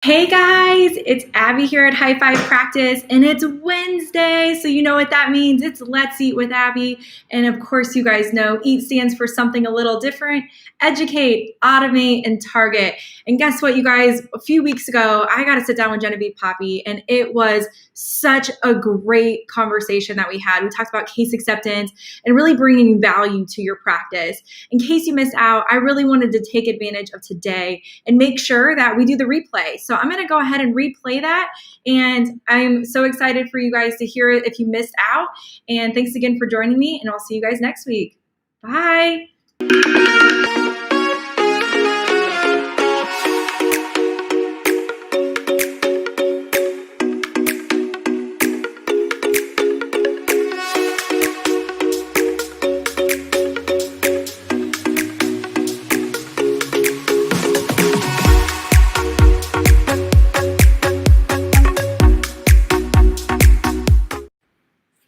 Hey guys, it's Abby here at High Five Practice, and it's Wednesday, so you know what that means. It's Let's Eat with Abby. And of course, you guys know EAT stands for something a little different: educate, automate, and target. And guess what, you guys? A few weeks ago, I got to sit down with Genevieve Poppe, and it was such a great conversation that we had. We talked about case acceptance and really bringing value to your practice. In case you missed out, I really wanted to take advantage of today and make sure that we do the replay. So I'm going to go ahead and replay that. And I'm so excited for you guys to hear it if you missed out. And thanks again for joining me. And I'll see you guys next week. Bye.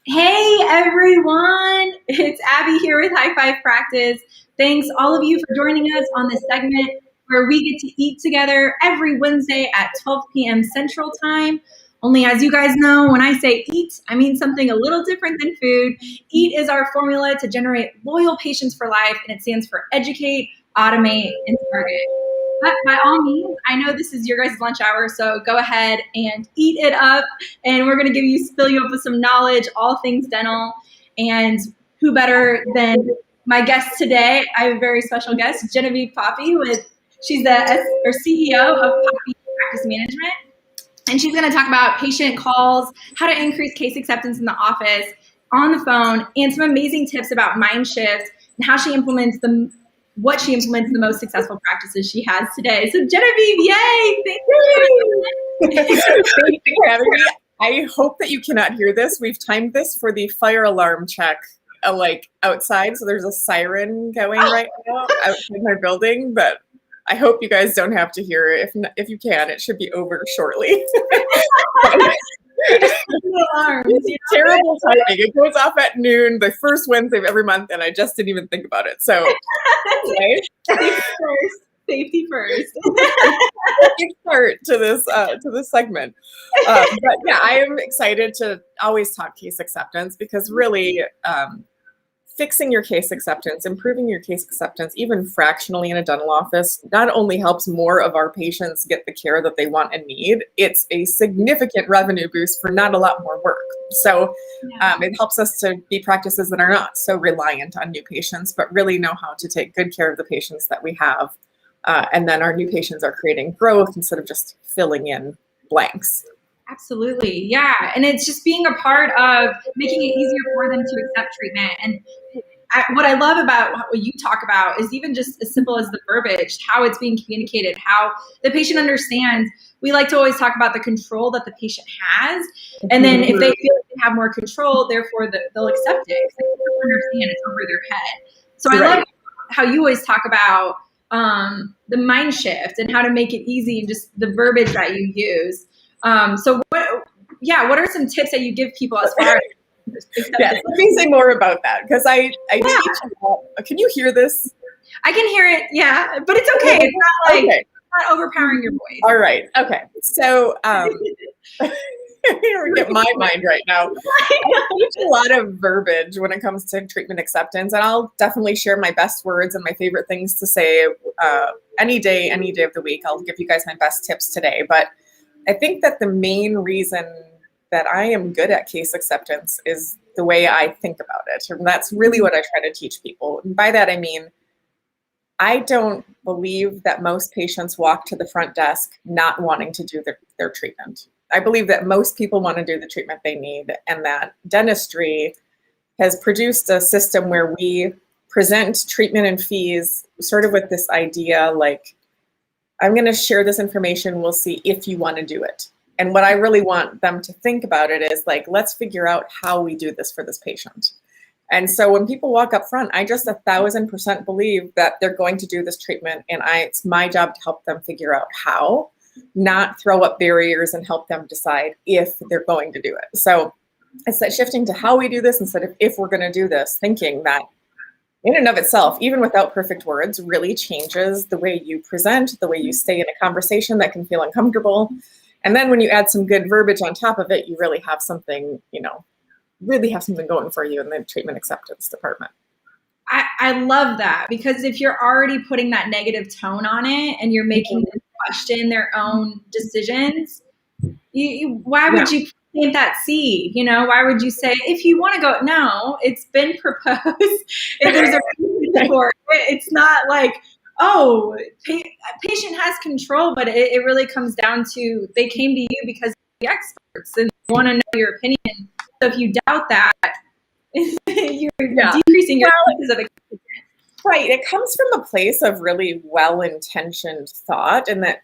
Hey everyone, it's Abby here with High Five Practice. Thanks all of you for joining us on this segment where we get to eat together every Wednesday at 12 p.m. Central Time. Only as you guys know, when I say eat, I mean something a little different than food. EAT is our formula to generate loyal patients for life, and it stands for educate, automate, and target. But by all means, I know this is your guys' lunch hour, so go ahead and eat it up. And we're going to fill you up with some knowledge, all things dental. And who better than my guest today? I have a very special guest, Genevieve Poppe. She's the CEO of Poppe Practice Management. And she's going to talk about patient calls, how to increase case acceptance in the office, on the phone, and some amazing tips about mind shift and how she implements what she implements the most successful practices she has today. So Genevieve, yay! Thank you. Thank you for having me. I hope that you cannot hear this. We've timed this for the fire alarm check, outside. So there's a siren going right now outside my building, but I hope you guys don't have to hear it. If you can, it should be over shortly. Alarms, terrible timing. It goes off at noon, the first Wednesday of every month, and I just didn't even think about it. So, safety first. Good start to this segment. But yeah, I am excited to always talk case acceptance because really, fixing your case acceptance, improving your case acceptance, even fractionally in a dental office, not only helps more of our patients get the care that they want and need, it's a significant revenue boost for not a lot more work. So it helps us to be practices that are not so reliant on new patients, but really know how to take good care of the patients that we have. And then our new patients are creating growth instead of just filling in blanks. Absolutely. Yeah. And it's just being a part of making it easier for them to accept treatment. And what I love about what you talk about is even just as simple as the verbiage, how it's being communicated, how the patient understands. We like to always talk about the control that the patient has. And then if they feel like they have more control, therefore they'll accept it because they don't understand it's over their head. So I love how you always talk about the mind shift and how to make it easy and just the verbiage that you use. So what are some tips that you give people as far as let me say more about that because I teach a lot. Can you hear this? I can hear it, yeah, but it's okay. It's not it's not overpowering your voice. All right, okay. So get my mind right now. I teach a lot of verbiage when it comes to treatment acceptance, and I'll definitely share my best words and my favorite things to say any day of the week. I'll give you guys my best tips today, but I think that the main reason that I am good at case acceptance is the way I think about it. And that's really what I try to teach people. And by that, I mean, I don't believe that most patients walk to the front desk not wanting to do their treatment. I believe that most people want to do the treatment they need, and that dentistry has produced a system where we present treatment and fees sort of with this idea like, I'm going to share this information. We'll see if you want to do it. And what I really want them to think about it is like, let's figure out how we do this for this patient. And so when people walk up front, I just 1,000% believe that they're going to do this treatment. And it's my job to help them figure out how, not throw up barriers and help them decide if they're going to do it. So it's that shifting to how we do this instead of if we're going to do this, thinking that in and of itself, even without perfect words, really changes the way you present, the way you stay in a conversation that can feel uncomfortable. And then when you add some good verbiage on top of it, you really have something, really have something going for you in the treatment acceptance department. I love that, because if you're already putting that negative tone on it and you're making them question their own decisions, why would you plant that seed? Why would you say, if you want to go, no, it's been proposed. If there's a reason for it, it's not like, oh, patient has control, but it really comes down to, they came to you because they're the experts and they want to know your opinion. So if you doubt that, you're decreasing your chances of acceptance. Right. It comes from a place of really well-intentioned thought, and that,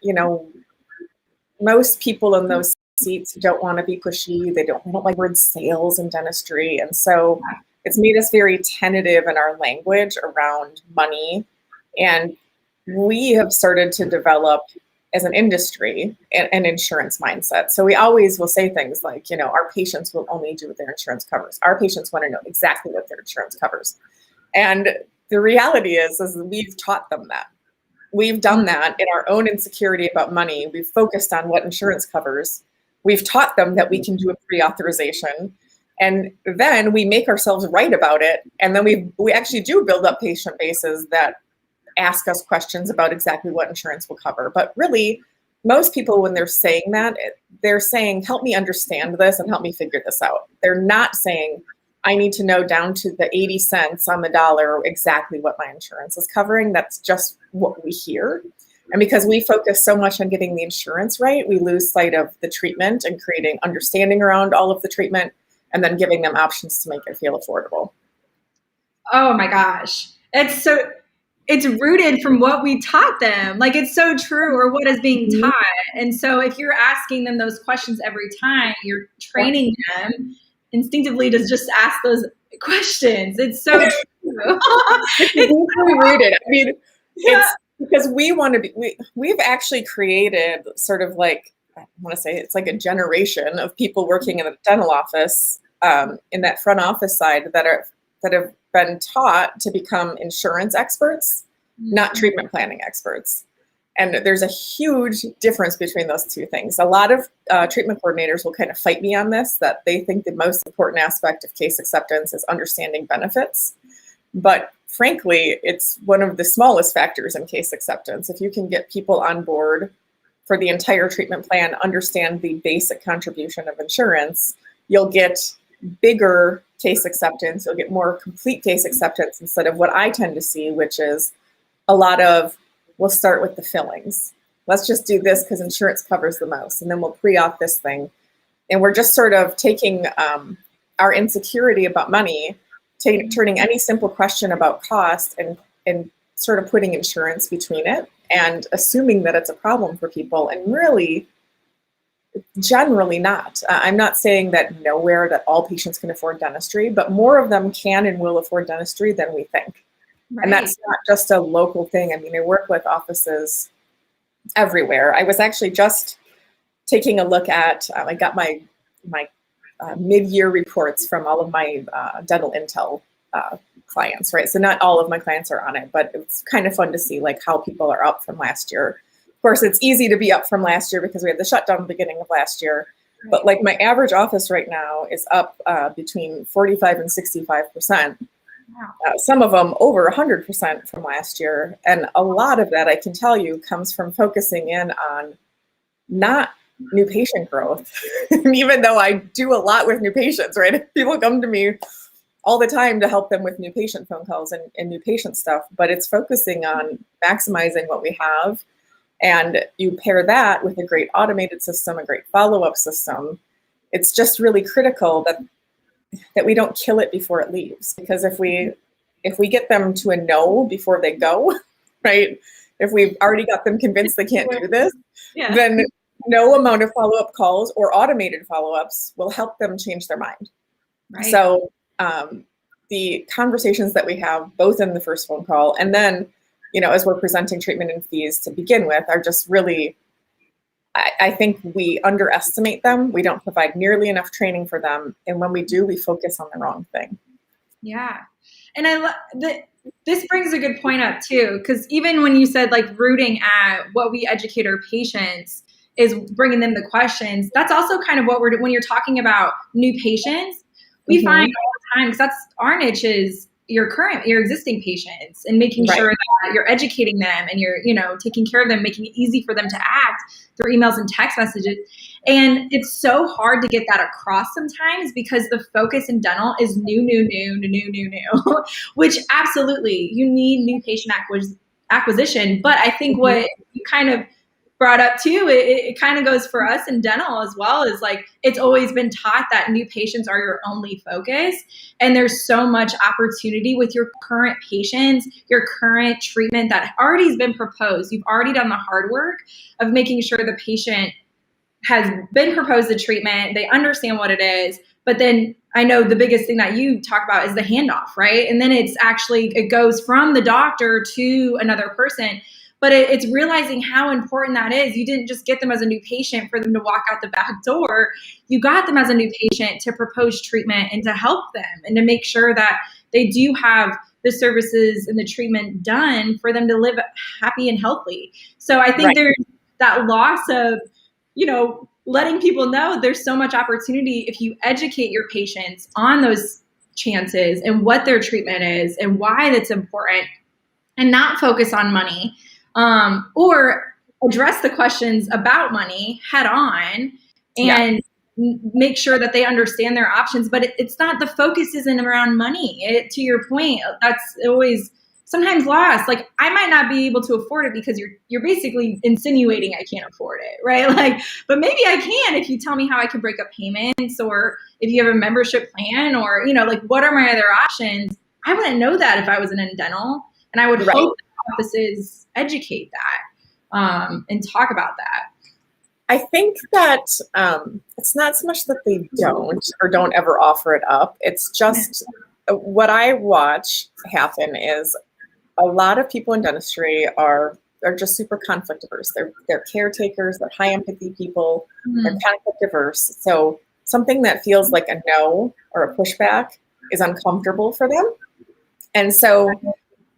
most people in those seats don't want to be pushy. They don't like word sales in dentistry. And so it's made us very tentative in our language around money. And we have started to develop, as an industry, an insurance mindset. So we always will say things like, our patients will only do what their insurance covers. Our patients want to know exactly what their insurance covers. And the reality is we've taught them that. We've done that in our own insecurity about money. We've focused on what insurance covers. We've taught them that we can do a pre-authorization. And then we make ourselves right about it. And then we actually do build up patient bases that ask us questions about exactly what insurance will cover. But really, most people, when they're saying that, they're saying, help me understand this and help me figure this out. They're not saying, I need to know down to the 80 cents on the dollar exactly what my insurance is covering. That's just what we hear. And because we focus so much on getting the insurance right, we lose sight of the treatment and creating understanding around all of the treatment, and then giving them options to make it feel affordable. Oh my gosh. It's rooted from what we taught them. Like, it's so true, or what is being taught. And so if you're asking them those questions every time, you're training them instinctively to just ask those questions. It's so true. It's deeply rooted. I mean, it's because we want to be, we've actually created sort of like, I want to say it's like a generation of people working in the dental office, in that front office side, that have been taught to become insurance experts, not treatment planning experts. And there's a huge difference between those two things. A lot of treatment coordinators will kind of fight me on this, that they think the most important aspect of case acceptance is understanding benefits. But frankly, it's one of the smallest factors in case acceptance. If you can get people on board for the entire treatment plan, understand the basic contribution of insurance, you'll get bigger case acceptance, you'll get more complete case acceptance, instead of what I tend to see, which is a lot of, we'll start with the fillings. Let's just do this because insurance covers the most, and then we'll pre-auth this thing. And we're just sort of taking our insecurity about money, turning any simple question about cost and sort of putting insurance between it, and assuming that it's a problem for people, and really, generally not. I'm not saying that that all patients can afford dentistry, but more of them can and will afford dentistry than we think. Right. And that's not just a local thing. I mean, I work with offices everywhere. I was actually just taking a look at, I got my mid-year reports from all of my dental intel clients, right? So not all of my clients are on it, but it's kind of fun to see like how people are up from last year. Of course, it's easy to be up from last year because we had the shutdown at the beginning of last year. Right. But like my average office right now is up between 45 and 65%. Wow. Some of them over 100% from last year. And a lot of that, I can tell you, comes from focusing in on not new patient growth, even though I do a lot with new patients, right? People come to me all the time to help them with new patient phone calls and new patient stuff, but it's focusing on maximizing what we have. And you pair that with a great automated system, a great follow-up system. It's just really critical that we don't kill it before it leaves. Because if we get them to a no before they go, right? If we've already got them convinced they can't do this, then no amount of follow-up calls or automated follow-ups will help them change their mind. Right. So the conversations that we have both in the first phone call and then, as we're presenting treatment and fees to begin with, are just really, I think we underestimate them. We don't provide nearly enough training for them. And when we do, we focus on the wrong thing. Yeah. And I love this brings a good point up too, because even when you said like rooting at what we educate our patients is bringing them the questions, that's also kind of what we're, when you're talking about new patients, we find all the time, because that's our niche, is your existing patients, and making sure that you're educating them and you're, taking care of them, making it easy for them to act through emails and text messages. And it's so hard to get that across sometimes because the focus in dental is new, which absolutely you need new patient acquisition. But I think what you kind of brought up too, it kind of goes for us in dental as well, is like, it's always been taught that new patients are your only focus. And there's so much opportunity with your current patients, your current treatment that already has been proposed. You've already done the hard work of making sure the patient has been proposed the treatment, they understand what it is. But then I know the biggest thing that you talk about is the handoff, right? And then it goes from the doctor to another person. But it's realizing how important that is. You didn't just get them as a new patient for them to walk out the back door. You got them as a new patient to propose treatment and to help them and to make sure that they do have the services and the treatment done for them to live happy and healthy. So I think there's that loss of, letting people know there's so much opportunity if you educate your patients on those chances and what their treatment is and why that's important, and not focus on money. Or address the questions about money head on and make sure that they understand their options. But it's not, the focus isn't around money. To your point, that's always sometimes lost. Like, I might not be able to afford it because you're basically insinuating I can't afford it, right? Like, but maybe I can if you tell me how I can break up payments, or if you have a membership plan, or, like, what are my other options? I wouldn't know that if I wasn't in dental. And I would hope that offices educate that and talk about that. I think that it's not so much that they don't ever offer it up. It's just what I watch happen is a lot of people in dentistry are just super conflict averse. They're caretakers, they're high empathy people, they're conflict averse. So something that feels like a no or a pushback is uncomfortable for them. And so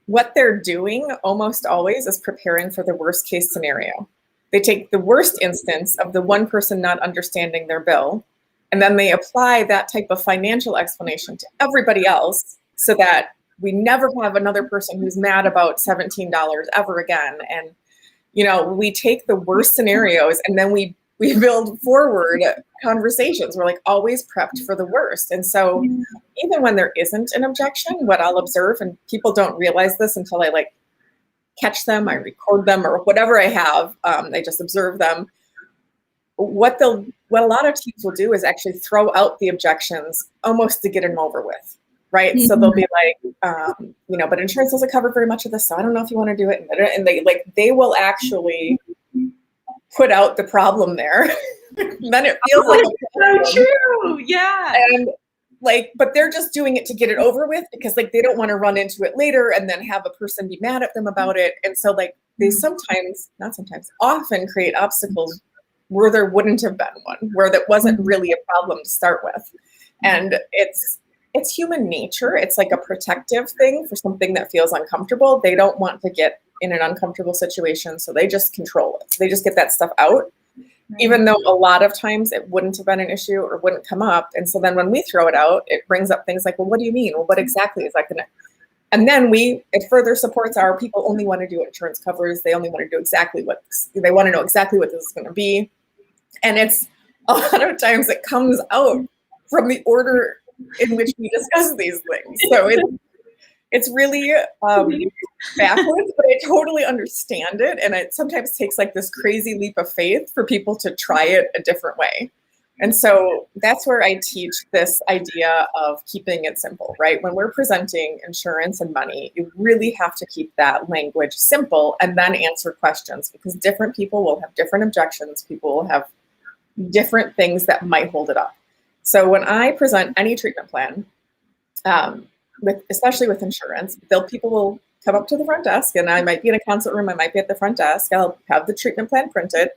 what they're doing almost always is preparing for the worst case scenario. They take the worst instance of the one person not understanding their bill, and then they apply that type of financial explanation to everybody else so that we never have another person who's mad about $17 ever again. And, we take the worst scenarios and then we build forward conversations. We're like always prepped for the worst. And so even when there isn't an objection, what I'll observe, and people don't realize this until I catch them, I record them, or whatever I have, I just observe them. What a lot of teams will do is actually throw out the objections almost to get them over with, right? So they'll be like, but insurance doesn't cover very much of this, so I don't know if you want to do it. And they will actually put out the problem there. Then it feels like so true. Yeah. And but they're just doing it to get it over with because they don't want to run into it later and then have a person be mad at them about it. And so they often create obstacles where there wouldn't have been one, where that wasn't really a problem to start with. And it's human nature. It's like a protective thing for something that feels uncomfortable. They don't want to get in an uncomfortable situation, so they just control it. So they just get that stuff out, even though a lot of times it wouldn't have been an issue or wouldn't come up. And so then when we throw it out, it brings up things like, well, what do you mean? Well, what exactly is that going to? And then it further supports our people only want to do what insurance covers. They only want to do they want to know exactly what this is going to be. And it's a lot of times it comes out from the order in which we discuss these things. So it's really backwards, but I totally understand it. And it sometimes takes this crazy leap of faith for people to try it a different way. And so that's where I teach this idea of keeping it simple, right? When we're presenting insurance and money, you really have to keep that language simple and then answer questions, because different people will have different objections. People will have different things that might hold it up. So when I present any treatment plan, especially with insurance, people will come up to the front desk, and I might be in a consult room, I might be at the front desk, I'll have the treatment plan printed,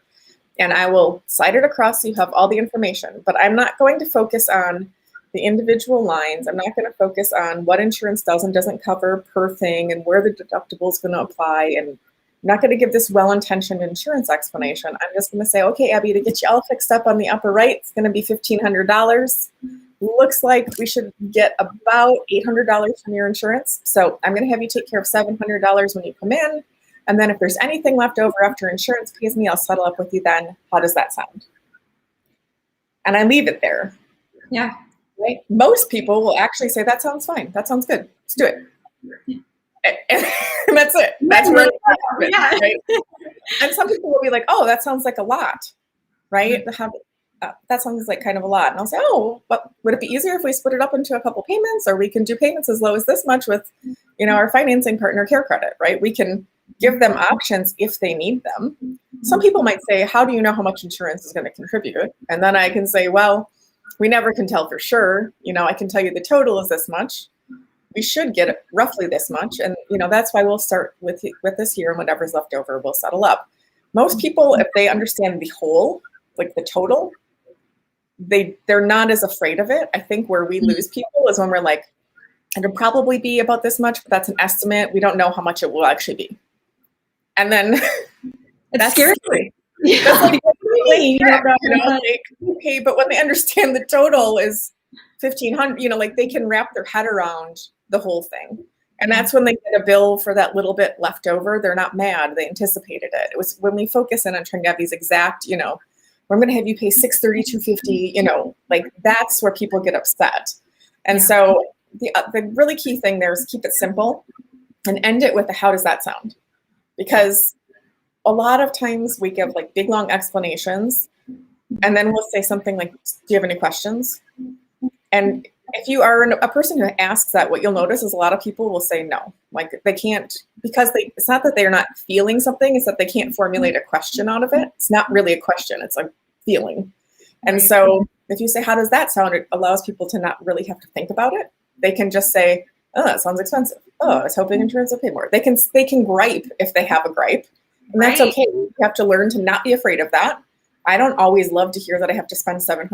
and I will slide it across so you have all the information. But I'm not going to focus on the individual lines. I'm not going to focus on what insurance does and doesn't cover per thing and where the deductible is going to apply. And I'm not going to give this well-intentioned insurance explanation. I'm just going to say, okay, Abby, to get you all fixed up on the upper right, it's going to be $1,500. Looks like we should get about $800 from your insurance. So I'm going to have you take care of $700 when you come in. And then if there's anything left over after insurance pays me, I'll settle up with you then. How does that sound? And I leave it there. Yeah. Right? Most people will actually say, that sounds fine. That sounds good. Let's do it. And that's it. That's where it happens, yeah. Right? And some people will be like, oh, that sounds like a lot, right? That sounds like kind of a lot. And I'll say, oh, but would it be easier if we split it up into a couple payments, or we can do payments as low as this much with, our financing partner Care Credit, right? We can give them options if they need them. Some people might say, how do you know how much insurance is going to contribute? And then I can say, well, we never can tell for sure. I can tell you the total is this much. We should get roughly this much. And, that's why we'll start with this here, and whatever's left over, we'll settle up. Most people, if they understand the whole, like the total, they're not as afraid of it. I think where we lose people is when we're like, it'll probably be about this much, but that's an estimate. We don't know how much it will actually be. And then that's scary. Yeah. That's like, okay, but when they understand the total is $1,500, they can wrap their head around the whole thing. And that's when they get a bill for that little bit left over. They're not mad. They anticipated it. It was when we focus in on trying to have these exact, we're going to have you pay $632.50, that's where people get upset. And so the really key thing there is keep it simple and end it with how does that sound? Because a lot of times we give big, long explanations, and then we'll say something like, do you have any questions? And if you are a person who asks that, what you'll notice is a lot of people will say no. They can't, because it's not that they're not feeling something, it's that they can't formulate a question out of it. It's not really a question, it's a feeling. And so if you say, how does that sound? It allows people to not really have to think about it. They can just say, oh, that sounds expensive. Oh, I was hoping insurance would pay more. They can gripe if they have a gripe. And that's okay. You have to learn to not be afraid of that. I don't always love to hear that I have to spend $700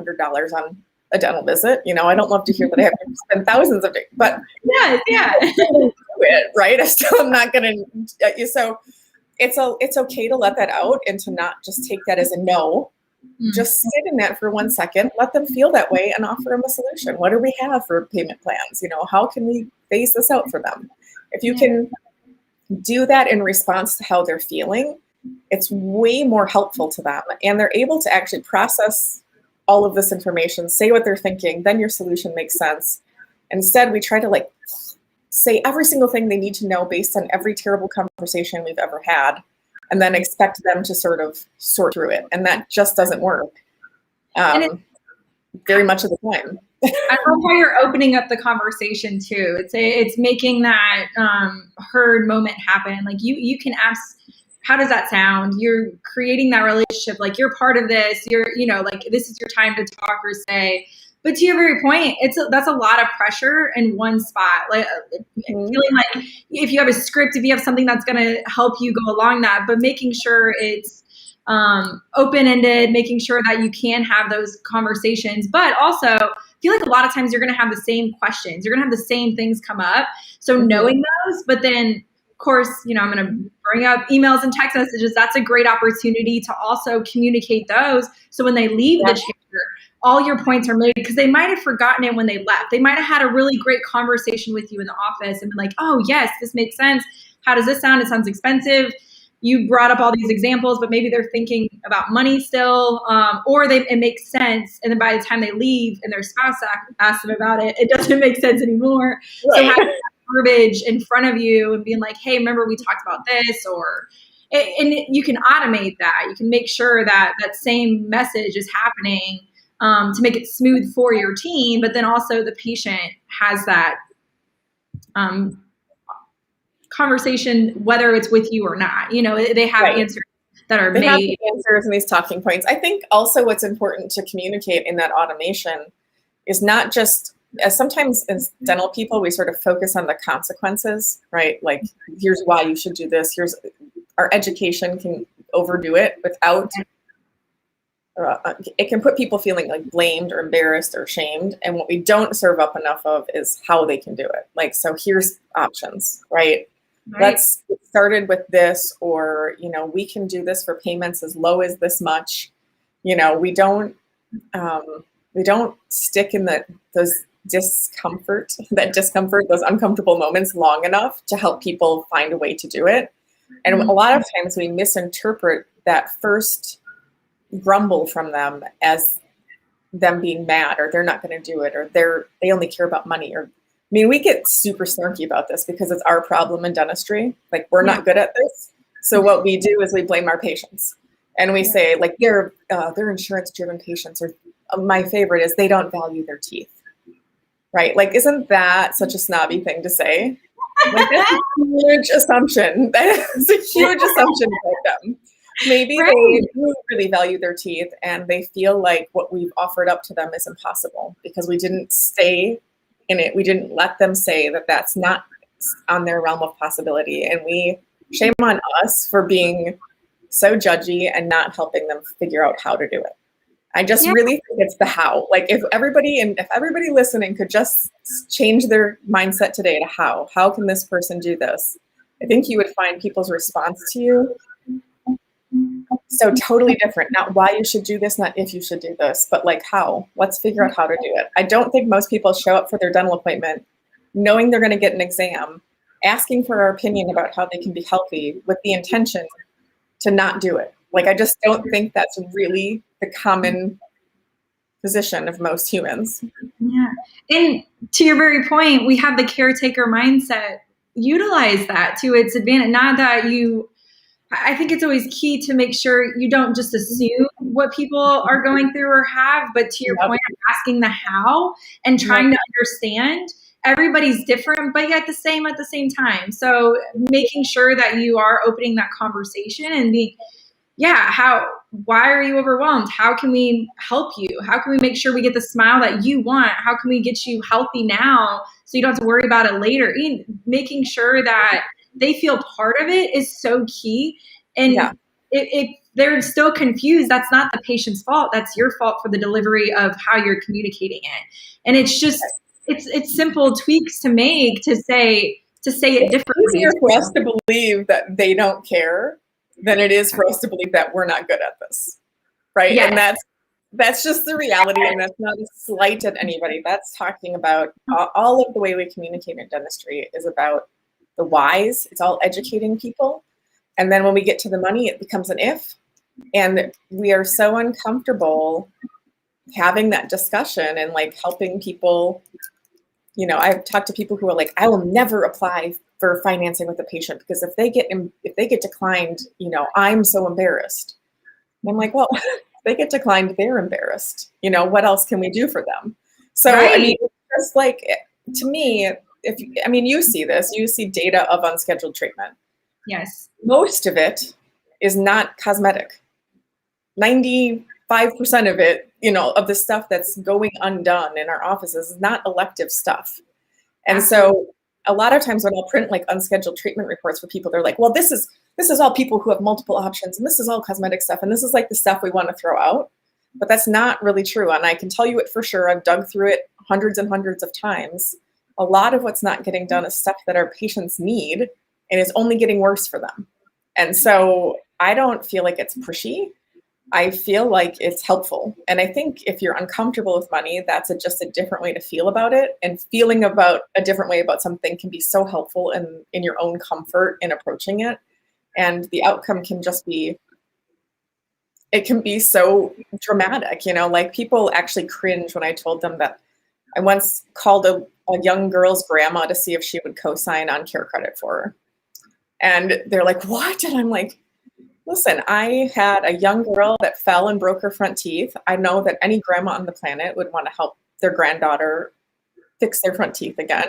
on a dental visit. I don't love to hear that I have to spend thousands of dollars, but yeah. Right? I still am not going to. So it's okay to let that out and to not just take that as a no. Just sit in that for 1 second, let them feel that way, and offer them a solution. What do we have for payment plans? How can we phase this out for them? If you can do that in response to how they're feeling, it's way more helpful to them, and they're able to actually process all of this information, say what they're thinking, then your solution makes sense. Instead, we try to say every single thing they need to know based on every terrible conversation we've ever had, and then expect them to sort of sort through it. And that just doesn't work very much of the time. I love how you're opening up the conversation too. It's making that heard moment happen. You can ask, how does that sound? You're creating that relationship. You're part of this. You're, this is your time to talk or say. But to your very point, that's a lot of pressure in one spot. Feeling like if you have a script, if you have something that's going to help you go along that, but making sure it's open-ended, making sure that you can have those conversations, but also I feel like a lot of times you're going to have the same questions. You're going to have the same things come up. So knowing those, but then of course, I'm going to bring up emails and text messages. That's a great opportunity to also communicate those. So when they leave the chair, all your points are made, because they might have forgotten it when they left. They might have had a really great conversation with you in the office and been like, oh yes, this makes sense. How does this sound? It sounds expensive. You brought up all these examples, but maybe they're thinking about money still, or it makes sense. And then by the time they leave and their spouse asks them about it, it doesn't make sense anymore. Right. So having that verbiage in front of you and being like, hey, remember we talked about this, and you can automate that. You can make sure that that same message is happening to make it smooth for your team, but then also the patient has that conversation, whether it's with you or not. They have answers that are made. They have the answers and these talking points. I think also what's important to communicate in that automation is not just, as sometimes as dental people, we sort of focus on the consequences, right? Here's why you should do this. Here's our education can overdo it without it can put people feeling like blamed or embarrassed or shamed. And what we don't serve up enough of is how they can do it. Like, so here's options, right? Let's get started with this, or, we can do this for payments as low as this much. We don't stick in those discomfort, those uncomfortable moments long enough to help people find a way to do it. And a lot of times we misinterpret that first grumble from them as them being mad, or they're not going to do it, or they only care about money. Or, we get super snarky about this because it's our problem in dentistry. Like, we're not good at this. So what we do is we blame our patients, and we say, like, they're insurance-driven patients, or my favorite is they don't value their teeth, right? Like, isn't that such a snobby thing to say? Like, that's a huge assumption. That is a huge assumption about them. Maybe they do really value their teeth, and they feel like what we've offered up to them is impossible because we didn't stay in it. We didn't let them say that that's not on their realm of possibility. And shame on us for being so judgy and not helping them figure out how to do it. I just really think it's the how. Like, if everybody listening could just change their mindset today to how can this person do this? I think you would find people's response to you so totally different. Not why you should do this, not if you should do this, but like how. Let's figure out how to do it. I don't think most people show up for their dental appointment knowing they're going to get an exam, asking for our opinion about how they can be healthy with the intention to not do it. Like, I just don't think that's really the common position of most humans. Yeah. And to your very point, we have the caretaker mindset. Utilize that to its advantage. Not that I think it's always key to make sure you don't just assume what people are going through or have, but to your point of asking the how and trying to understand. Everybody's different, but yet the same at the same time. So making sure that you are opening that conversation and why are you overwhelmed? How can we help you? How can we make sure we get the smile that you want? How can we get you healthy now so you don't have to worry about it later? Making sure that they feel part of it is so key. And if they're still confused, that's not the patient's fault. That's your fault for the delivery of how you're communicating it. And it's just, it's simple tweaks to make to say it differently. It's easier for us to believe that they don't care than it is for us to believe that we're not good at this. Right. Yes. And that's just the reality. And that's not a slight at anybody. That's talking about all of the way we communicate in dentistry is about the whys. It's all educating people. And then when we get to the money, it becomes an if. And we are so uncomfortable having that discussion and like helping people. I've talked to people who are like, I will never apply for financing with a patient because if they get declined, I'm so embarrassed. And I'm like, well, if they get declined, they're embarrassed. What else can we do for them? So, just like, to me, you see this, you see data of unscheduled treatment. Yes. Most of it is not cosmetic. 95% of it, of the stuff that's going undone in our offices is not elective stuff. And so a lot of times when I'll print like unscheduled treatment reports for people, they're like, well, this is all people who have multiple options, and this is all cosmetic stuff, and this is like the stuff we want to throw out. But that's not really true. And I can tell you it for sure. I've dug through it hundreds and hundreds of times. A lot of what's not getting done is stuff that our patients need, and it's only getting worse for them. And so I don't feel like it's pushy. I feel like it's helpful. And I think if you're uncomfortable with money, that's just a different way to feel about it. And feeling about a different way about something can be so helpful in your own comfort in approaching it. And the outcome can just be, it can be so dramatic, like people actually cringe when I told them that I once called a young girl's grandma to see if she would co-sign on care credit for her. And they're like, what? And I'm like, listen, I had a young girl that fell and broke her front teeth. I know that any grandma on the planet would want to help their granddaughter fix their front teeth again.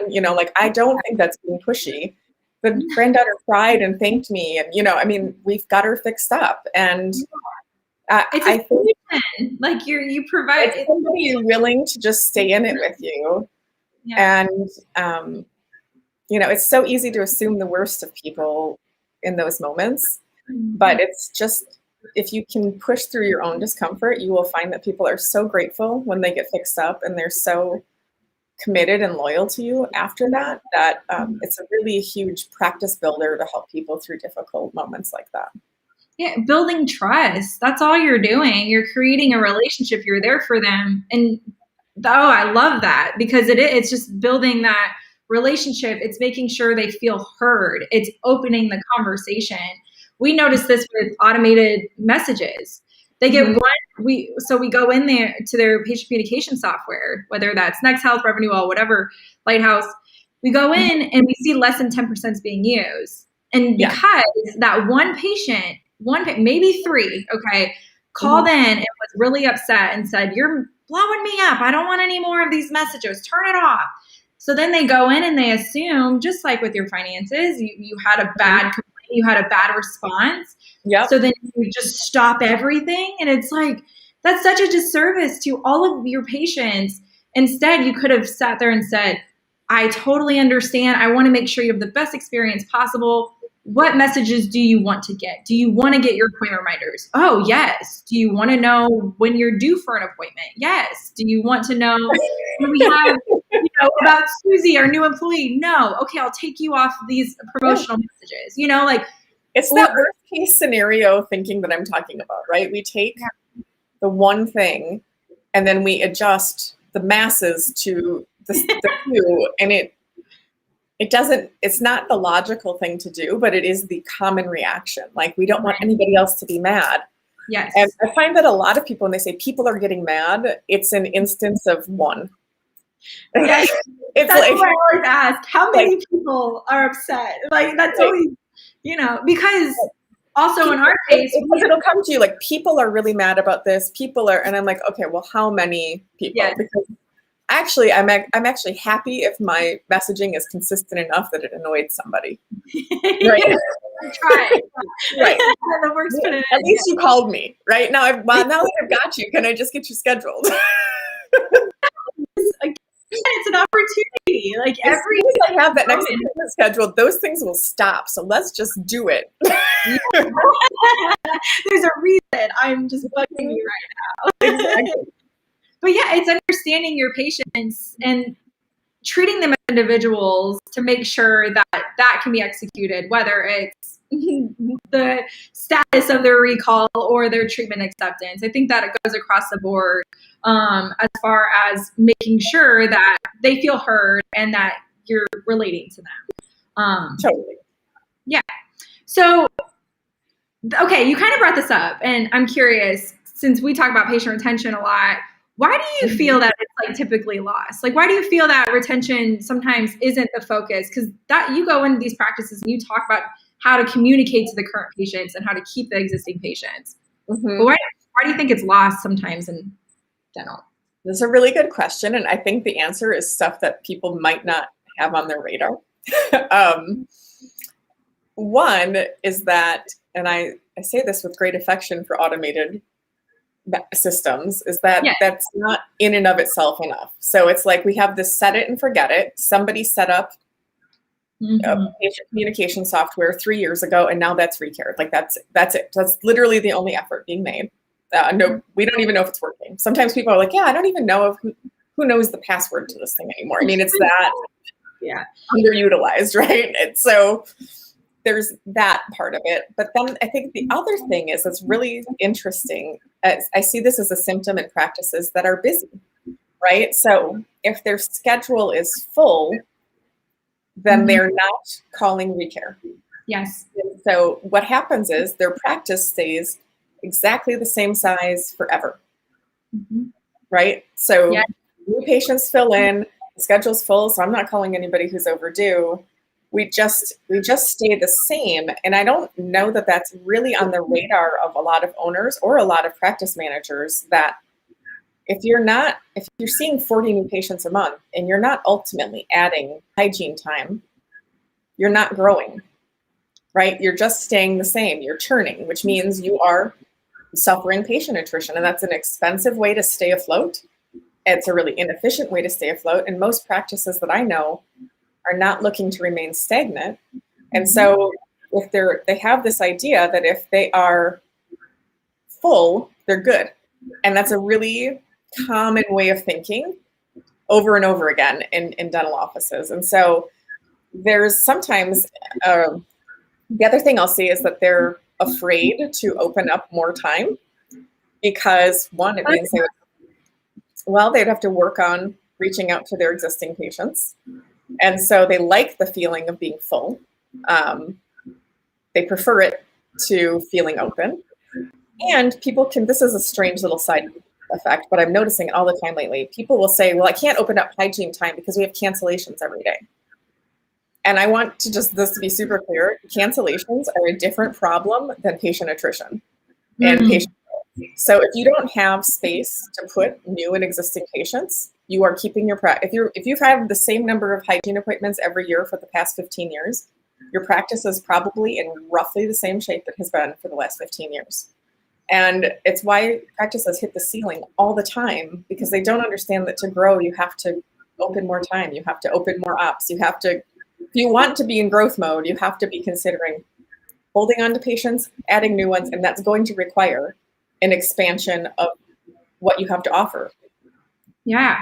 I don't think that's being pushy. The granddaughter cried and thanked me. And, we've got her fixed up. And I think like you provide somebody willing to just stay in it with you. Yeah. And, it's so easy to assume the worst of people in those moments. But it's just if you can push through your own discomfort, you will find that people are so grateful when they get fixed up, and they're so committed and loyal to you after that, that it's a really huge practice builder to help people through difficult moments like that. Yeah, building trust. That's all you're doing. You're creating a relationship. You're there for them. And I love that, because it's just building that relationship. It's making sure they feel heard. It's opening the conversation. We notice this with automated messages. They get we go in there to their patient communication software, whether that's Next Health, RevenueWell, whatever, Lighthouse. We go in and we see less than 10% is being used. And because that one patient, maybe three, called in and was really upset and said, "You're blowing me up. I don't want any more of these messages. Turn it off." So then they go in and they assume, just like with your finances, you had a bad complaint, you had a bad response. Yeah. So then you just stop everything. And it's like, that's such a disservice to all of your patients. Instead, you could have sat there and said, "I totally understand. I want to make sure you have the best experience possible. What messages do you want to get? Do you want to get your appointment reminders? Oh, yes. Do you want to know when you're due for an appointment? Yes. Do you want to know when we have, about Susie, our new employee? No. Okay, I'll take you off these promotional messages." It's that worst case scenario thinking that I'm talking about, right? We take the one thing and then we adjust the masses to the few, and it's not the logical thing to do, but it is the common reaction. Like, we don't want anybody else to be mad. Yes. And I find that a lot of people, when they say people are getting mad, it's an instance of one. Yes. It's that's like, what I always ask. How many people are upset? That's always, because also people, in our case, it'll come to you like, people are really mad about this. And I'm like, okay, well, how many people? Yes. Because actually, I'm actually happy if my messaging is consistent enough that it annoyed somebody. Right? Try. Right. The work's put it At in. least you called me, right? Now that I've got you, can I just get you scheduled? It's an opportunity. Like, as soon as I have that next appointment scheduled, those things will stop. So let's just do it. There's a reason I'm just bugging you right now. Exactly. But yeah, it's understanding your patients and treating them as individuals to make sure that can be executed, whether it's the status of their recall or their treatment acceptance. I think that it goes across the board, as far as making sure that they feel heard and that you're relating to them. Totally. Yeah. So, okay, you kind of brought this up, and I'm curious, since we talk about patient retention a lot, why do you feel that it's like typically lost? Like, why do you feel that retention sometimes isn't the focus? Because that you go into these practices and you talk about how to communicate to the current patients and how to keep the existing patients. Mm-hmm. But why do you think it's lost sometimes in dental? That's a really good question. And I think the answer is stuff that people might not have on their radar. One is that, and I say this with great affection for automated systems, is that that's not in and of itself enough. So it's like, we have this set it and forget it. Somebody set up patient communication software 3 years ago, and now that's recared. Like, that's it. That's literally the only effort being made. No, we don't even know if it's working. Sometimes people are like, yeah, I don't even know who knows the password to this thing anymore. I mean, it's that underutilized, right? And so there's that part of it. But then I think the other thing is, that's really interesting. I see this as a symptom in practices that are busy, right? So if their schedule is full, then they're not calling recare. Yes. And so what happens is their practice stays exactly the same size forever, right? So new patients fill in, the schedule's full, so I'm not calling anybody who's overdue. We just stay the same. And I don't know that that's really on the radar of a lot of owners or a lot of practice managers, that if you're seeing 40 new patients a month and you're not ultimately adding hygiene time, you're not growing, right? You're just staying the same. You're churning, which means you are suffering patient attrition. And that's an expensive way to stay afloat. It's a really inefficient way to stay afloat. And most practices that I know are not looking to remain stagnant. And so if they have this idea that if they are full, they're good. And that's a really common way of thinking over and over again in dental offices. And so there's sometimes, the other thing I'll see is that they're afraid to open up more time because one, it means they'd have to work on reaching out to their existing patients. And so they like the feeling of being full. They prefer it to feeling open. And people can, this is a strange little side effect, but I'm noticing it all the time lately. People will say, well, I can't open up hygiene time because we have cancellations every day. And I want to just this to be super clear. Cancellations are a different problem than patient attrition and patient growth. So if you don't have space to put new and existing patients, you are keeping your practice. If you've had the same number of hygiene appointments every year for the past 15 years, your practice is probably in roughly the same shape it has been for the last 15 years. And it's why practices hit the ceiling all the time, because they don't understand that to grow, you have to open more time. You have to open more ops. You have to, if you want to be in growth mode, you have to be considering holding on to patients, adding new ones, and that's going to require an expansion of what you have to offer. Yeah.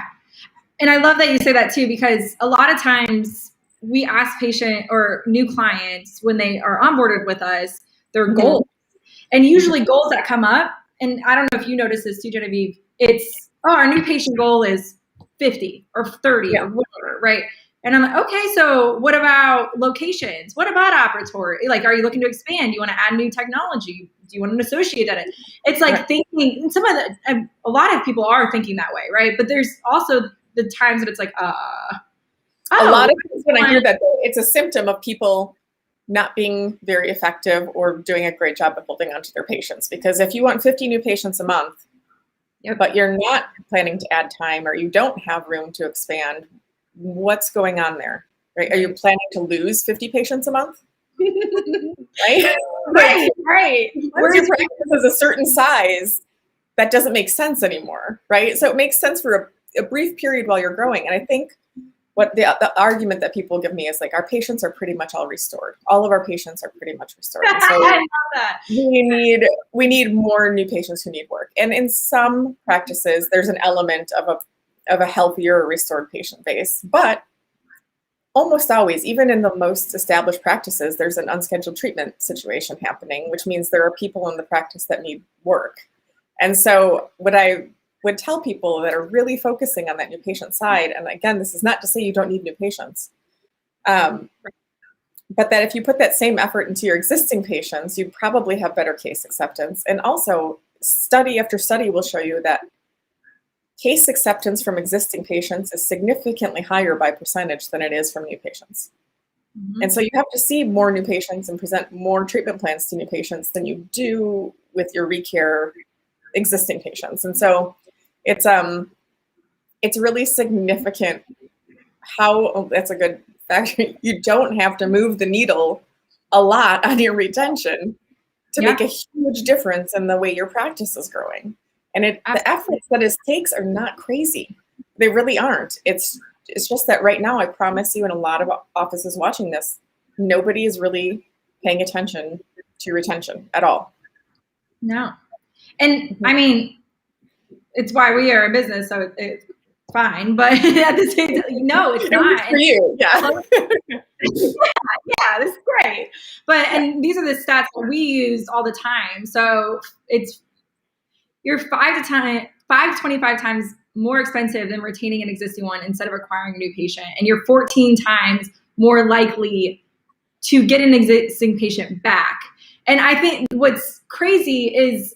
And I love that you say that too, because a lot of times we ask patient or new clients when they are onboarded with us, their goals. And usually goals that come up, and I don't know if you notice this too, Genevieve, it's, oh, our new patient goal is 50 or 30 or whatever, right? And I'm like, okay, so what about locations? What about operatory? Like, are you looking to expand? You want to add new technology? Do you want an associate at it? It's like thinking, a lot of people are thinking that way, right? But there's also the times that it's like, a lot of times when I hear that, it's a symptom of people not being very effective or doing a great job of holding on to their patients. Because if you want 50 new patients a month, but you're not planning to add time or you don't have room to expand, what's going on there? Right? Are you planning to lose 50 patients a month? Right? Right. Once your practice is a certain size, that doesn't make sense anymore, right? So it makes sense for a brief period while you're growing. And I think what the argument that people give me is like, our patients are pretty much all restored. All of our patients are pretty much restored. So I love that. we need more new patients who need work. And in some practices, there's an element of a healthier restored patient base. But almost always, even in the most established practices, there's an unscheduled treatment situation happening, which means there are people in the practice that need work. And so what I would tell people that are really focusing on that new patient side, and again, this is not to say you don't need new patients, but that if you put that same effort into your existing patients, you probably have better case acceptance. And also, study after study will show you that case acceptance from existing patients is significantly higher by percentage than it is from new patients. And so you have to see more new patients and present more treatment plans to new patients than you do with your recare existing patients. And so it's really significant how, that's a good fact, you don't have to move the needle a lot on your retention to make a huge difference in the way your practice is growing. And the efforts that it takes are not crazy. They really aren't. It's just that right now, I promise you, in a lot of offices watching this, nobody is really paying attention to retention at all. No. And I mean, it's why we are a business, so it's fine. But at the same time, no, it's not. For you, yeah. Yeah, this is great. But and these are the stats that we use all the time. So you're 5 to 25 times more expensive than retaining an existing one instead of acquiring a new patient, and you're 14 times more likely to get an existing patient back. And I think what's crazy is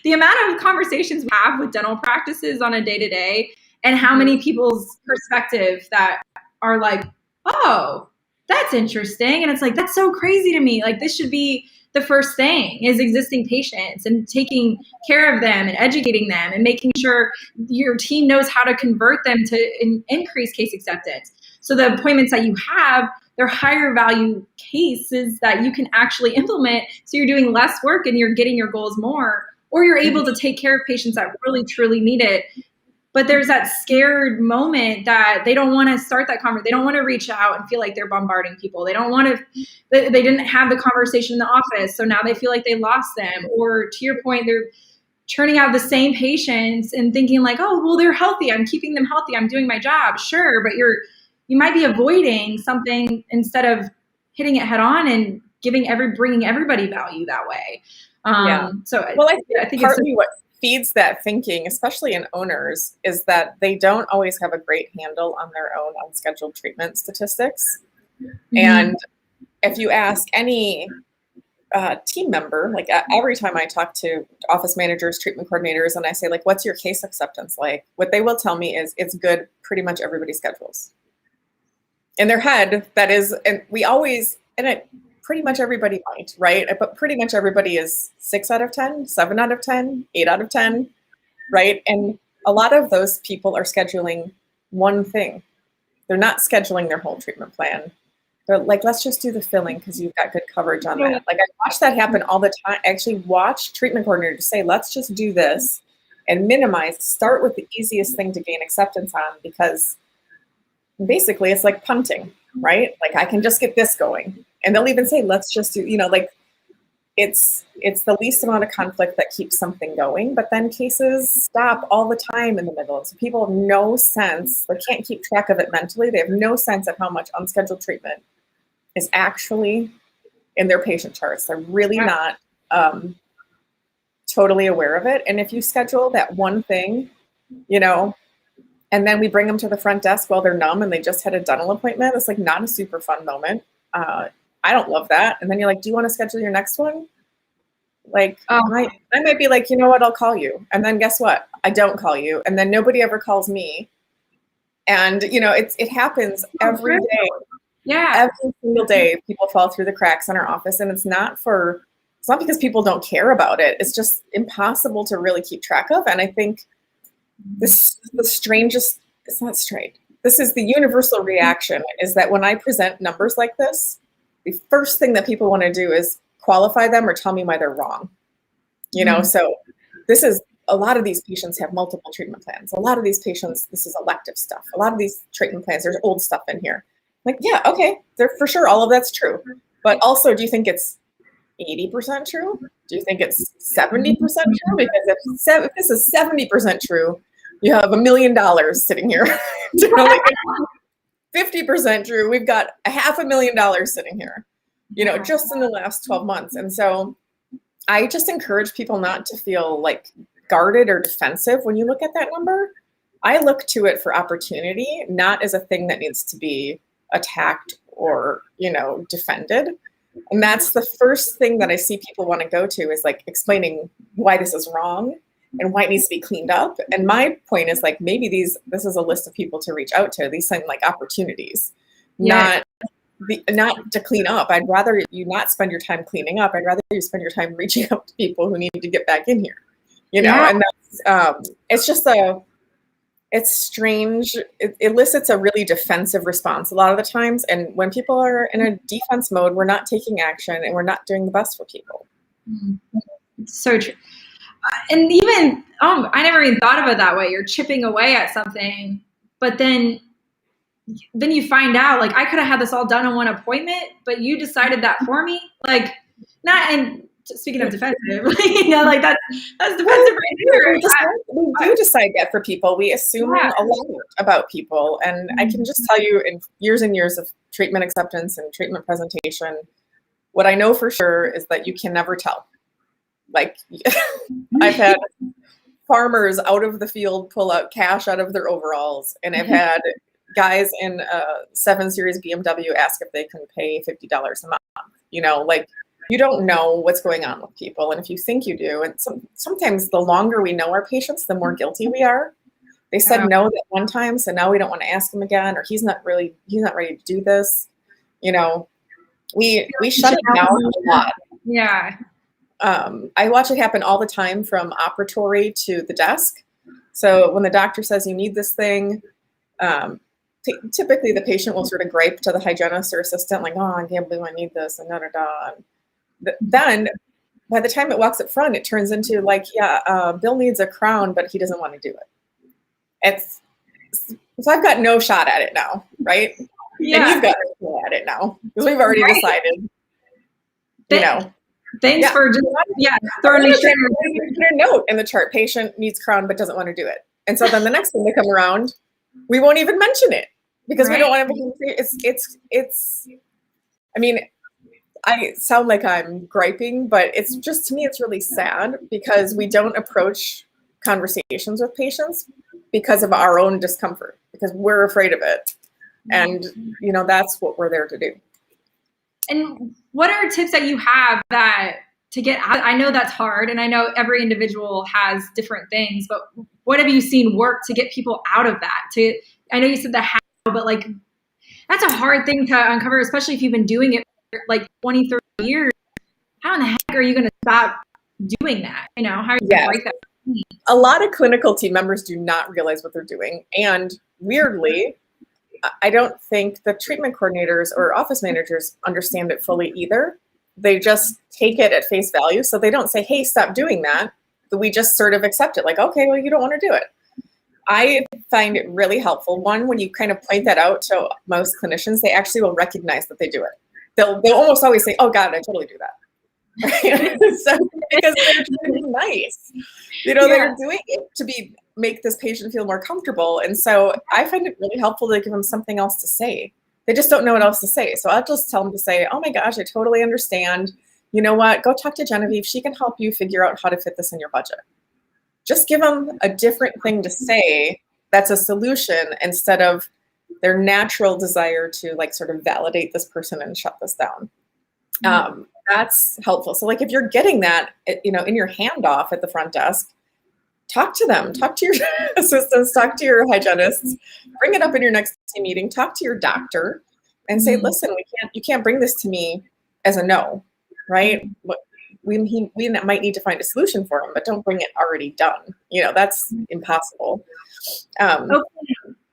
the amount of conversations we have with dental practices on a day-to-day, and how many people's perspective that are like, oh, that's interesting. And it's like, that's so crazy to me. Like, this should be the first thing, is existing patients and taking care of them and educating them and making sure your team knows how to convert them to increase case acceptance. So the appointments that you have, they're higher value cases that you can actually implement. So you're doing less work and you're getting your goals more, or you're able to take care of patients that really, truly need it but there's that scared moment that they don't want to start that conversation. They don't want to reach out and feel like they're bombarding people. They don't want to, they didn't have the conversation in the office. So now they feel like they lost them. Or to your point, they're churning out the same patients and thinking like, oh, well, they're healthy. I'm keeping them healthy. I'm doing my job. Sure. But you might be avoiding something instead of hitting it head on and bringing everybody value that way. So well, I think partly what feeds that thinking, especially in owners, is that they don't always have a great handle on their own unscheduled treatment statistics. Mm-hmm. And if you ask any team member, like every time I talk to office managers, treatment coordinators, and I say like, what's your case acceptance like? What they will tell me is it's good. Pretty much everybody schedules. In their head, that is, and we always, and it pretty much everybody might, right? But pretty much everybody is 6 out of 10, 7 out of 10, 8 out of 10, right? And a lot of those people are scheduling one thing. They're not scheduling their whole treatment plan. They're like, let's just do the filling because you've got good coverage on that. Like I watch that happen all the time. I actually watch treatment coordinators say, let's just do this and minimize, start with the easiest thing to gain acceptance on, because basically it's like punting, right? Like I can just get this going. And they'll even say, let's just do, like it's the least amount of conflict that keeps something going, but then cases stop all the time in the middle. So people have no sense, they can't keep track of it mentally. They have no sense of how much unscheduled treatment is actually in their patient charts. They're really not totally aware of it. And if you schedule that one thing, and then we bring them to the front desk while they're numb and they just had a dental appointment, it's like not a super fun moment. I don't love that. And then you're like, do you want to schedule your next one? Like, I might be like, you know what, I'll call you. And then guess what? I don't call you. And then nobody ever calls me. And, it happens every day. Yeah. Every single day, people fall through the cracks in our office. And it's not because people don't care about it. It's just impossible to really keep track of. And I think this is the strangest, it's not strange. This is the universal reaction, is that when I present numbers like this, the first thing that people want to do is qualify them or tell me why they're wrong. So this is, a lot of these patients have multiple treatment plans. A lot of these patients, this is elective stuff. A lot of these treatment plans, there's old stuff in here. Like, yeah, okay, they're for sure, all of that's true. But also, do you think it's 80% true? Do you think it's 70% true? Because if this is 70% true, you have $1 million sitting here. 50% true, we've got $500,000 sitting here, just in the last 12 months. And so I just encourage people not to feel like guarded or defensive when you look at that number. I look to it for opportunity, not as a thing that needs to be attacked or, defended. And that's the first thing that I see people want to go to, is like explaining why this is wrong and why it needs to be cleaned up. And my point is like, maybe this is a list of people to reach out to. These seem like opportunities, not to clean up. I'd rather you not spend your time cleaning up. I'd rather you spend your time reaching out to people who need to get back in here, and that's, it's just it's strange. It elicits a really defensive response a lot of the times. And when people are in a defense mode, we're not taking action and we're not doing the best for people. It's so true. And even, I never even thought of it that way. You're chipping away at something, but then you find out, like, I could have had this all done in one appointment, but you decided that for me. Like, not, and speaking of defensive, like that's defensive right there. We do decide that for people. We assume a lot about people. And I can just tell you, in years and years of treatment acceptance and treatment presentation, what I know for sure is that you can never tell. Like, I've had farmers out of the field pull out cash out of their overalls, and I've had guys in a 7 Series BMW ask if they can pay $50 a month. Like, you don't know what's going on with people, and if you think you do, and sometimes the longer we know our patients, the more guilty we are. They said no that one time, so now we don't want to ask him again, or he's not ready to do this. We shut it down a lot. Yeah. I watch it happen all the time, from operatory to the desk. So when the doctor says you need this thing, typically the patient will sort of gripe to the hygienist or assistant, like, oh, I can't believe I need this, and da-da-da. Then by the time it walks up front, it turns into like, Bill needs a crown, but he doesn't want to do it. It's so I've got no shot at it now, right? Yeah. And you've got no shot at it now because we've already decided. Thanks for just throwing me straight. Put a note in the chart: patient needs crown but doesn't want to do it. And so then the next time they come around, we won't even mention it because we don't want to. It's. I mean, I sound like I'm griping, but it's just, to me, it's really sad because we don't approach conversations with patients because of our own discomfort, because we're afraid of it. And, that's what we're there to do. And what are tips that you have to get out? I know that's hard, and I know every individual has different things, but what have you seen work to get people out of that? I know you said the how, but like, that's a hard thing to uncover, especially if you've been doing it for like 20, 30 years. How in the heck are you going to stop doing that? How are you going to break that? A lot of clinical team members do not realize what they're doing. And weirdly, I don't think the treatment coordinators or office managers understand it fully either. They just take it at face value. So they don't say, hey, stop doing that. But we just sort of accept it. Like, okay, well, you don't want to do it. I find it really helpful. One, when you kind of point that out to most clinicians, they actually will recognize that they do it. They'll almost always say, oh God, I totally do that. So, because they're trying to be nice. They're doing it to make this patient feel more comfortable. And so I find it really helpful to give them something else to say. They just don't know what else to say. So I'll just tell them to say, oh my gosh, I totally understand. You know what? Go talk to Genevieve. She can help you figure out how to fit this in your budget. Just give them a different thing to say that's a solution instead of their natural desire to like sort of validate this person and shut this down. That's helpful. So like if you're getting that, in your handoff at the front desk, talk to them, talk to your assistants, talk to your hygienists, bring it up in your next team meeting, talk to your doctor and say, listen, you can't bring this to me as a no, right? We might need to find a solution for him, but don't bring it already done. That's impossible.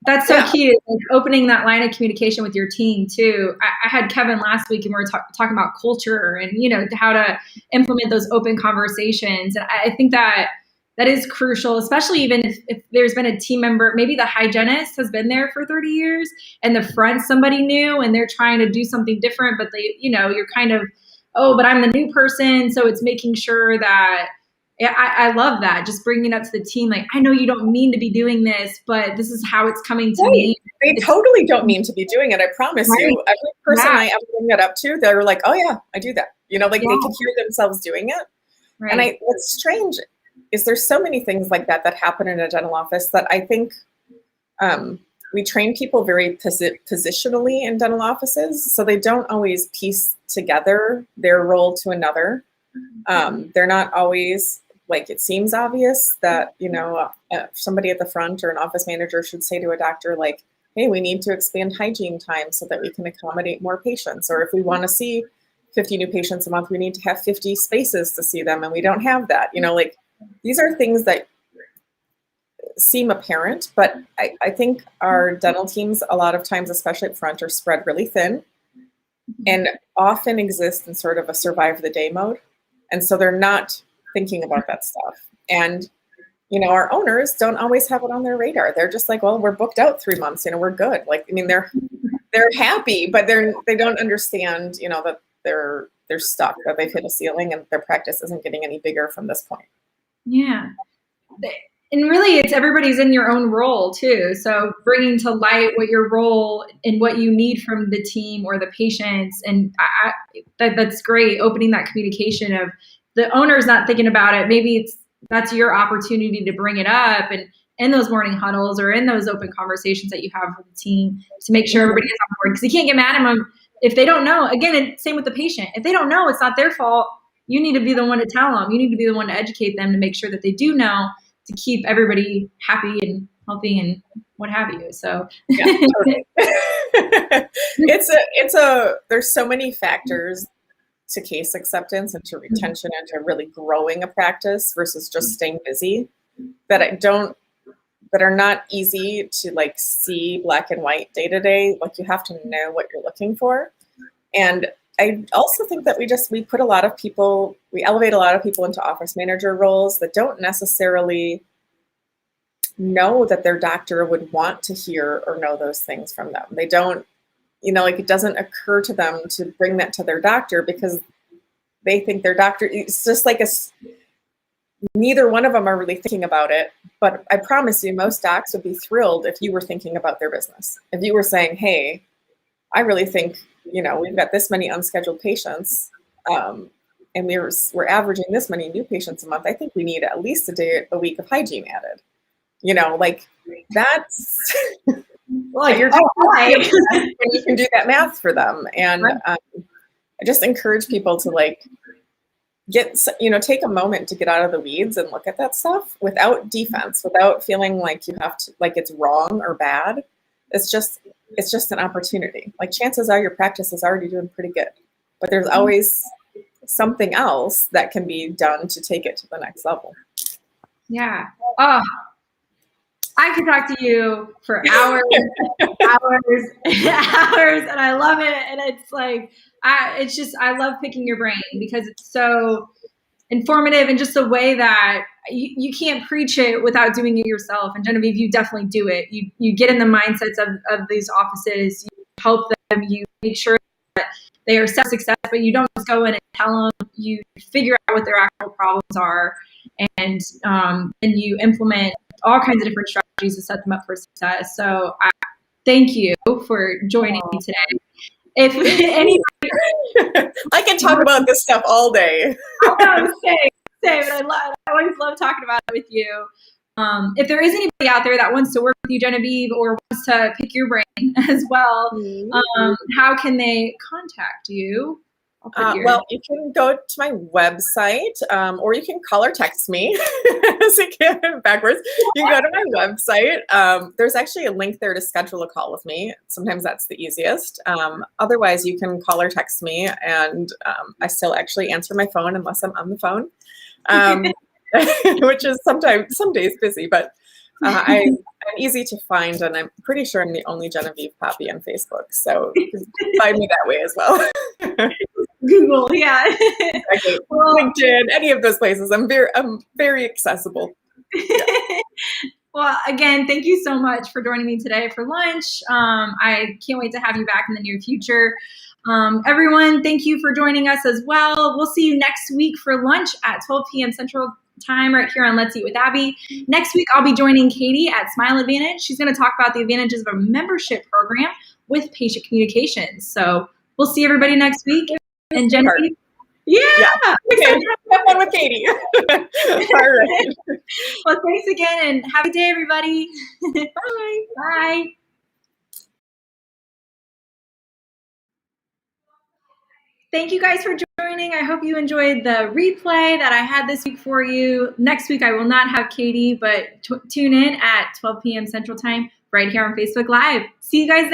That's so key. Like opening that line of communication with your team too. I had Kevin last week and we were talking about culture and, how to implement those open conversations. And I think that is crucial, especially even if there's been a team member, maybe the hygienist has been there for 30 years and the front's somebody new and they're trying to do something different, but they, you're kind of, oh, but I'm the new person. So it's making sure that I love that. Just bringing it up to the team. Like, I know you don't mean to be doing this, but this is how it's coming to me. They totally don't mean to be doing it. I promise you. Every person I ever bring that up to, they're like, oh yeah, I do that. They can hear themselves doing it. Right. And what's strange is there's so many things like that happen in a dental office that I think we train people very positionally in dental offices. So they don't always piece together their role to another. They're not always like, it seems obvious that, somebody at the front or an office manager should say to a doctor, like, hey, we need to expand hygiene time so that we can accommodate more patients. Or if we want to see 50 new patients a month, we need to have 50 spaces to see them. And we don't have that, these are things that seem apparent, but I think our dental teams, a lot of times, especially up front, are spread really thin and often exist in sort of a survive the day mode. And so they're not thinking about that stuff. And, our owners don't always have it on their radar. They're just like, well, we're booked out 3 months, we're good. Like, they're happy, but they don't understand, that they're stuck, that they've hit a ceiling and their practice isn't getting any bigger from this point. Yeah. And really it's everybody's in your own role too. So bringing to light what your role and what you need from the team or the patients. And that's great. Opening that communication of the owner's not thinking about it. Maybe that's your opportunity to bring it up and in those morning huddles or in those open conversations that you have with the team to make sure everybody is on board. Because you can't get mad at them if they don't know. Again, same with the patient. If they don't know, it's not their fault. You need to be the one to tell them. You need to be the one to educate them to make sure that they do know, to keep everybody happy and healthy and what have you. So yeah, totally. There's so many factors to case acceptance and to retention and to really growing a practice versus just staying busy that are not easy to like see black and white day to day. Like you have to know what you're looking for. And I also think that we elevate a lot of people into office manager roles that don't necessarily know that their doctor would want to hear or know those things from them. They don't, like it doesn't occur to them to bring that to their doctor because they think their doctor, it's just like neither one of them are really thinking about it. But I promise you, most docs would be thrilled if you were thinking about their business. If you were saying, hey, I really think, we've got this many unscheduled patients, and we're averaging this many new patients a month. I think we need at least a day a week of hygiene added. Like that's well, you're just and you can do that math for them. And I just encourage people to like take a moment to get out of the weeds and look at that stuff without defense, without feeling like you have to, like it's wrong or bad. It's just an opportunity. Like chances are your practice is already doing pretty good, but there's always something else that can be done to take it to the next level. Yeah. Oh, I could talk to you for hours, hours, hours, and I love it. And it's like, I love picking your brain because it's so informative and just the way that you can't preach it without doing it yourself. And Genevieve, you definitely do it. You get in the mindsets of these offices, you help them, you make sure that they are set success, but you don't just go in and tell them, you figure out what their actual problems are, and you implement all kinds of different strategies to set them up for success. So I thank you for joining me today. If anybody, I can talk about this stuff all day. I know, same, but I always love talking about it with you. If there is anybody out there that wants to work with you, Genevieve, or wants to pick your brain as well, how can they contact you? Well, you can go to my website, or you can call or text me. Backwards. You can go to my website. There's actually a link there to schedule a call with me. Sometimes that's the easiest. Otherwise, you can call or text me, and I still actually answer my phone unless I'm on the phone, which is some days busy, but I'm easy to find, and I'm pretty sure I'm the only Genevieve Poppe on Facebook, so you can find me that way as well. Google, yeah. Okay. LinkedIn, any of those places. I'm very accessible. Yeah. Well, again, thank you so much for joining me today for lunch. I can't wait to have you back in the near future. Everyone, thank you for joining us as well. We'll see you next week for lunch at 12 p.m. Central Time right here on Let's Eat with Abbey. Next week, I'll be joining Katie at Smile Advantage. She's going to talk about the advantages of a membership program with patient communications. So we'll see everybody next week. And Genevieve, yeah. Okay. Have fun with Katie. All right. Well, thanks again, and have a good day, everybody. Bye. Bye. Thank you guys for joining. I hope you enjoyed the replay that I had this week for you. Next week, I will not have Katie, but tune in at 12 p.m. Central Time right here on Facebook Live. See you guys then.